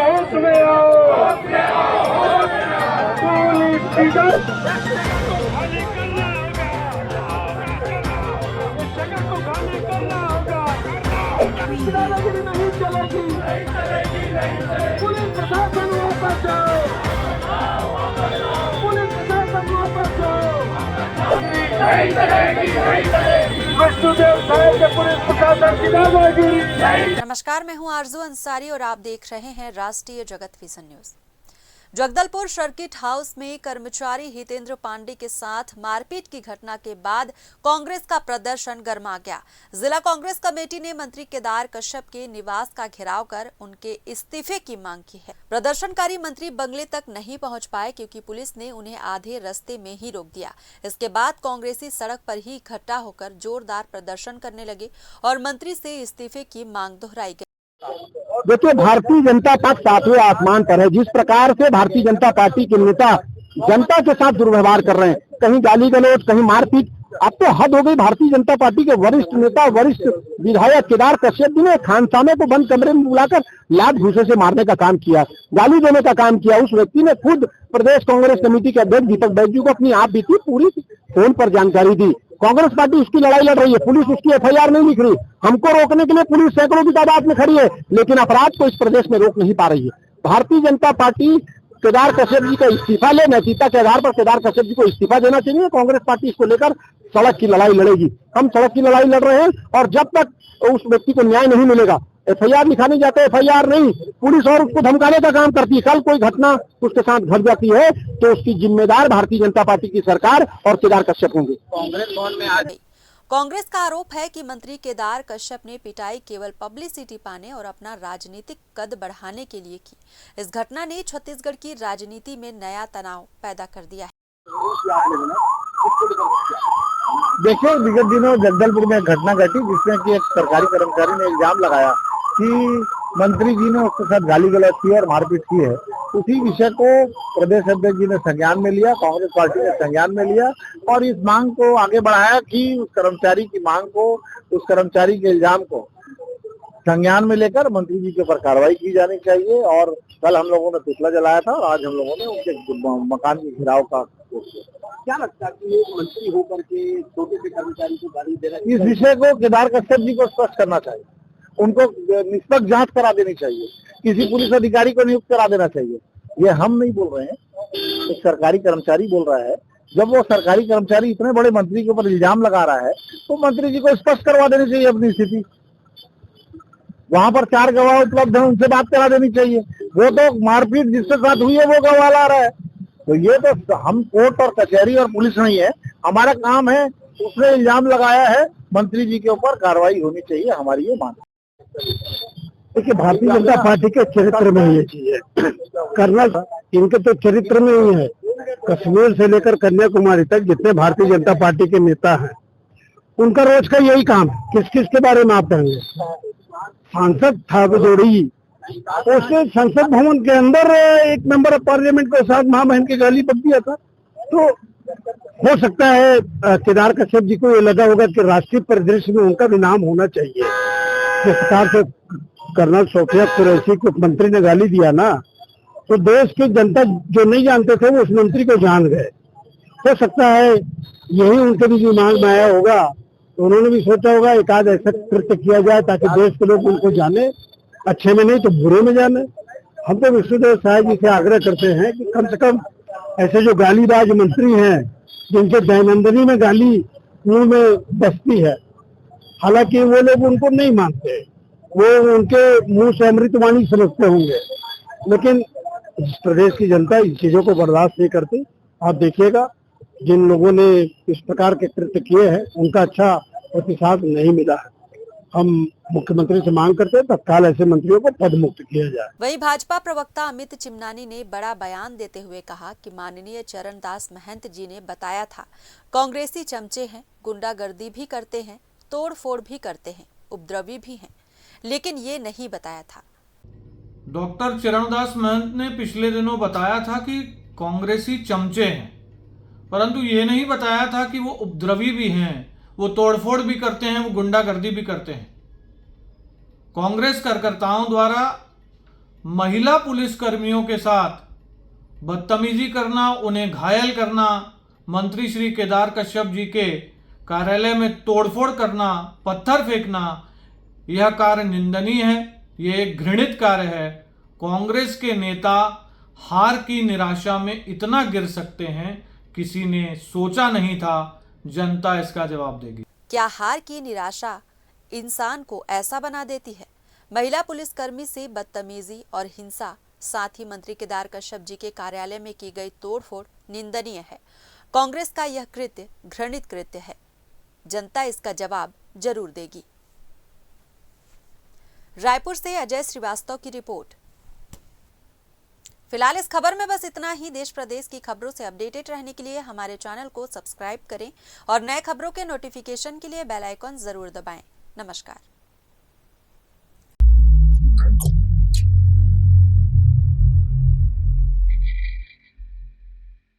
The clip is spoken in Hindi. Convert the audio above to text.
होश में आओ, पुलिस की जगह को खाली करना होगा। दादागिरी नहीं चलेगी, पुलिस प्रशासन वापस जाओ, पुलिस प्रशासन वापस जाओ। विष्णुदेव साहेब के पुलिस प्रशासन की दादागिरी। नमस्कार, मैं हूं आरजू अंसारी और आप देख रहे हैं राष्ट्रीय जगत vision news. Jagdalpur circuit house में कर्मचारी हितेंद्र पांडे के साथ मारपीट की घटना के बाद कांग्रेस का प्रदर्शन गरमा गया। जिला कांग्रेस कमेटी ने मंत्री केदार कश्यप के निवास का घेराव कर उनके इस्तीफे की मांग की है। प्रदर्शनकारी मंत्री बंगले तक नहीं पहुंच पाए क्योंकि पुलिस ने उन्हें आधे रास्ते में ही रोक दिया। इसके बाद कांग्रेसी सड़क पर ही इकट्ठा होकर जोरदार प्रदर्शन करने लगे और मंत्री से इस्तीफे की मांग दोहराई गई। देखिए, भारतीय जनता पार्टी सातवें आसमान पर है। जिस प्रकार से भारतीय जनता पार्टी के नेता जनता के साथ दुर्व्यवहार कर रहे हैं, कहीं गाली गलौज, कहीं मारपीट, अब तो हद हो गई। भारतीय जनता पार्टी के वरिष्ठ नेता, वरिष्ठ विधायक केदार कश्यप जी ने खानसामे को बंद कमरे में बुलाकर लात घूसे से मारने का काम किया, गाली देने का काम किया। उस व्यक्ति ने खुद प्रदेश कांग्रेस कमेटी के अध्यक्ष दीपक बैजू को अपनी आप बीती पूरी फोन पर जानकारी दी। कांग्रेस पार्टी उसकी लड़ाई लड़ रही है, पुलिस उसकी एफआईआर नहीं लिख रही। हमको रोकने के लिए पुलिस सैकड़ों की तादाद में खड़ी है, लेकिन अपराध को इस प्रदेश में रोक नहीं पा रही है। भारतीय जनता पार्टी केदार कश्यप जी का इस्तीफा ले, नैतिकता के आधार पर केदार कश्यप जी को इस्तीफा देना चाहिए। कांग्रेस पार्टी इसको लेकर सड़क की लड़ाई लड़ेगी। हम सड़क की लड़ाई लड़ रहे हैं और जब तक उस व्यक्ति को न्याय नहीं मिलेगा, एफआईआर लिखाने जाते, एफआईआर नहीं, पुलिस और उसको धमकाने का काम करती है। कल कोई घटना उसके साथ घट जाती है तो उसकी जिम्मेदार भारतीय जनता पार्टी की सरकार और केदार कश्यप होंगे। कांग्रेस का आरोप है कि मंत्री केदार कश्यप ने पिटाई केवल पब्लिसिटी पाने और अपना राजनीतिक कद बढ़ाने के लिए की। इस घटना ने छत्तीसगढ़ की राजनीति में नया तनाव पैदा कर दिया है। देखिए, विगत दिनों जगदलपुर में एक घटना घटी जिसमें कि एक सरकारी कर्मचारी ने इल्जाम लगाया कि मंत्री जी ने उसके साथ गाली गलौज की और मारपीट की है। उसी विषय को प्रदेश अध्यक्ष जी ने संज्ञान में लिया, कांग्रेस पार्टी ने संज्ञान में लिया और इस मांग को आगे बढ़ाया कि उस कर्मचारी की मांग को, उस कर्मचारी के इल्जाम को संज्ञान में लेकर मंत्री जी के ऊपर कार्रवाई की जानी चाहिए। और कल हम लोगों ने पुतला जलाया था और आज हम लोगों ने उनके मकान के घेराव का क्या लगता है कि मंत्री होकर के छोटे से कर्मचारी को गाली दे रहे हैं? इस विषय को केदार कश्यप जी को स्पष्ट करना चाहिए। उनको निष्पक्ष जांच करा देनी चाहिए, किसी पुलिस अधिकारी को नियुक्त करा देना चाहिए। ये हम नहीं बोल रहे हैं, एक सरकारी कर्मचारी बोल रहा है। जब वो सरकारी कर्मचारी इतने बड़े मंत्री के ऊपर इल्जाम लगा रहा है तो मंत्री जी को स्पष्ट करवा देनी चाहिए अपनी स्थिति। वहां पर 4 गवाह उपलब्ध है, उनसे बात करा देनी चाहिए। वो तो मारपीट जिसके साथ हुई है वो गवाह ला रहा है। तो ये तो हम कोर्ट और कचहरी और पुलिस नहीं है, हमारा काम है। उसने इल्जाम लगाया है, मंत्री जी के ऊपर कार्रवाई होनी चाहिए, हमारी ये मांग। देखिए, भारतीय जनता पार्टी के चरित्र में ये चीज है, करना इनके तो चरित्र में ही है। कश्मीर से लेकर कन्याकुमारी तक जितने भारतीय जनता पार्टी के नेता हैं, उनका रोज का यही काम है। किस किस के बारे में आप कहेंगे? सांसद था जोड़ी, उसने संसद भवन के अंदर एक मेंबर ऑफ पार्लियामेंट के साथ मां बहन की गाली बक दिया था। तो हो सकता है केदार कश्यप जी को ये लगा होगा कि राष्ट्रीय परिदृश्य में उनका भी नाम होना चाहिए। जिस प्रकार से कर्नल सोफिया कुरैशी को मंत्री ने गाली दिया ना, तो देश की जनता जो नहीं जानते थे वो उस मंत्री को जान गए। हो सकता है यही उनके भी दिमाग में आया होगा, तो उन्होंने भी सोचा होगा एक आध ऐसा कृत्य किया जाए ताकि देश के लोग उनको जाने, अच्छे में नहीं तो बुरे में जाने। हम तो विष्णुदेव साहब जी से आग्रह करते हैं कि कम से कम ऐसे जो गालीबाज मंत्री हैं, जिनके दैनंदिनी में गाली मुंह में बसती है, हालांकि वो लोग उनको नहीं मानते, वो उनके मुंह से अमृतवाणी समझते होंगे, लेकिन इस प्रदेश की जनता इन चीजों को बर्दाश्त नहीं करती। आप देखिएगा, जिन लोगों ने इस प्रकार के कृत्य किए हैं उनका अच्छा प्रतिसाद नहीं मिला है। हम मुख्यमंत्री से मांग करते हैं तत्काल ऐसे मंत्रियों को पद मुक्त किया जाए। वहीं भाजपा प्रवक्ता अमित चिमनानी ने बड़ा बयान देते हुए कहा कि माननीय चरणदास महंत जी ने बताया था कांग्रेसी चमचे हैं, गुंडागर्दी भी करते हैं, तोड़ फोड़ भी करते हैं, उपद्रवी भी हैं, लेकिन ये नहीं बताया था। डॉक्टर चरणदास महंत ने पिछले दिनों बताया था कि कांग्रेसी चमचे हैं, परंतु ये नहीं बताया था कि वो उपद्रवी भी हैं, वो तोड़फोड़ भी करते हैं, वो गुंडागर्दी भी करते हैं। कांग्रेस कार्यकर्ताओं द्वारा महिला पुलिसकर्मियों के साथ बदतमीजी करना, उन्हें घायल करना, मंत्री श्री केदार कश्यप जी के कार्यालय में तोड़फोड़ करना, पत्थर फेंकना, यह कार्य निंदनीय है। यह एक घृणित कार्य है। कांग्रेस के नेता हार की निराशा में इतना गिर सकते हैं, किसी ने सोचा नहीं था। जनता इसका जवाब देगी। क्या हार की निराशा इंसान को ऐसा बना देती है? महिला पुलिसकर्मी से बदतमीजी और हिंसा, साथ ही मंत्री केदार कश्यप जी के कार्यालय में की गई तोड़फोड़ निंदनीय है। कांग्रेस का यह कृत्य घृणित कृत्य है। जनता इसका जवाब जरूर देगी। रायपुर से अजय श्रीवास्तव की रिपोर्ट। फिलहाल इस खबर में बस इतना ही। देश प्रदेश की खबरों से अपडेटेड रहने के लिए हमारे चैनल को सब्सक्राइब करें और नए खबरों के नोटिफिकेशन के लिए बेल आइकॉन जरूर दबाएं। नमस्कार।